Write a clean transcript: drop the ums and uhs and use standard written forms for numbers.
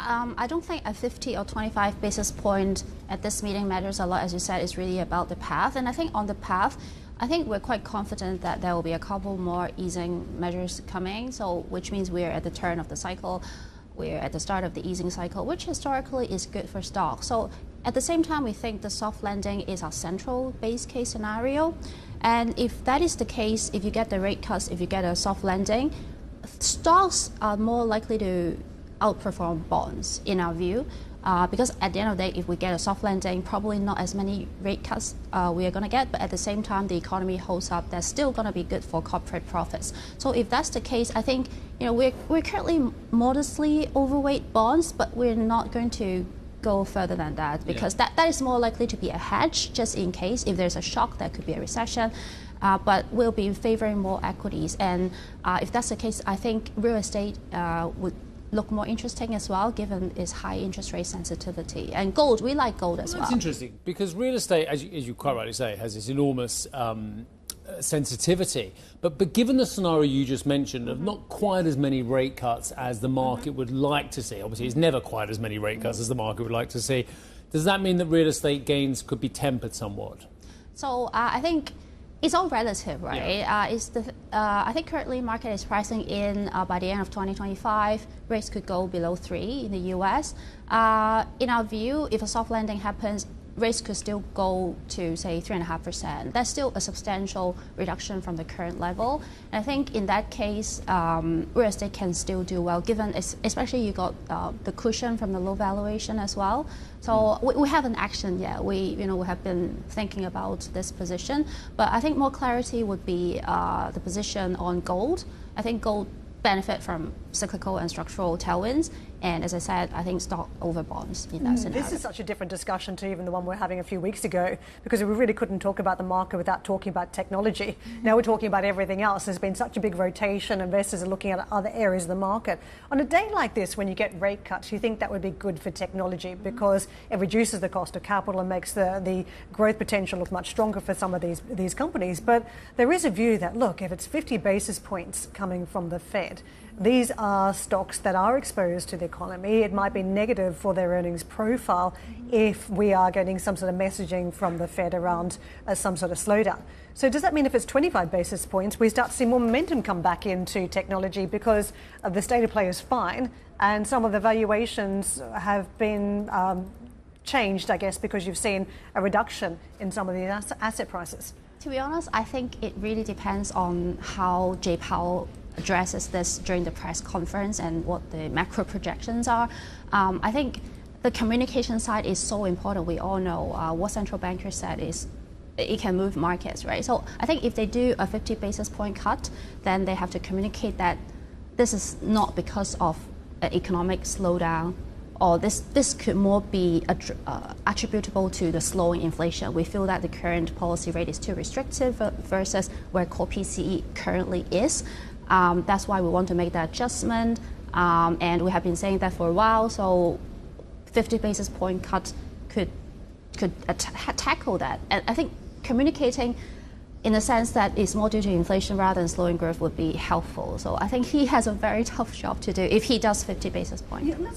I don't think a 50 or 25 basis point at this meeting matters a lot. As you said, it's really about the path. And I think on the path, I think we're quite confident that there will be a couple more easing measures coming. So, which means we're at the turn of the cycle. We're at the start of the easing cycle, which historically is good for stocks. So at the same time, we think the soft landing is our central base case scenario. And if that is the case, if you get the rate cuts, if you get a soft landing, stocks are more likely to outperform bonds in our view. Because at the end of the day, if we get a soft landing, probably not as many rate cuts we are going to get, but at the same time, the economy holds up, that's still going to be good for corporate profits. So if that's the case, I think we're currently modestly overweight bonds, but we're not going to go further than that because that is more likely to be a hedge just in case if there's a shock, there could be a recession. But we'll be favoring more equities. And if that's the case, I think real estate would look more interesting as well, given its high interest rate sensitivity. And gold, we like gold as well. That's interesting, because real estate, as you quite rightly say, has this enormous sensitivity. But given the scenario you just mentioned of not quite as many rate cuts as the market would like to see, obviously it's never quite as many rate cuts as the market would like to see, does that mean that real estate gains could be tempered somewhat? So I think it's all relative, right? Yeah. I think currently market is pricing in by the end of 2025, rates could go below 3 in the US. In our view, if a soft landing happens, rates could still go to, say, 3.5%. That's still a substantial reduction from the current level. And I think in that case, real estate can still do well, given especially you got the cushion from the low valuation as well. So we haven't actioned yet. We have been thinking about this position, but I think more clarity would be the position on gold. I think gold benefit from cyclical and structural tailwinds. And as I said, I think stock over bonds in that scenario. This is such a different discussion to even the one we're having a few weeks ago, because we really couldn't talk about the market without talking about technology. Now we're talking about everything else. There's been such a big rotation. Investors are looking at other areas of the market. On a day like this, when you get rate cuts, you think that would be good for technology because it reduces the cost of capital and makes the growth potential look much stronger for some of these companies. But there is a view that, look, if it's 50 basis points coming from the Fed, these are stocks that are exposed to the economy. It might be negative for their earnings profile if we are getting some sort of messaging from the Fed around some sort of slowdown. So does that mean if it's 25 basis points, we start to see more momentum come back into technology because the state of play is fine and some of the valuations have been changed, I guess, because you've seen a reduction in some of the asset prices? To be honest, I think it really depends on how Jay Powell addresses this during the press conference and what the macro projections are. I think the communication side is so important. We all know what central bankers said is it can move markets, right? So I think if they do a 50 basis point cut, then they have to communicate that this is not because of an economic slowdown, or this could more be attributable to the slowing inflation. We feel that the current policy rate is too restrictive versus where core PCE currently is. That's why we want to make that adjustment, and we have been saying that for a while. So 50 basis point cut could tackle that. And I think communicating in the sense that it's more due to inflation rather than slowing growth would be helpful. So I think he has a very tough job to do if he does 50 basis points. Yeah,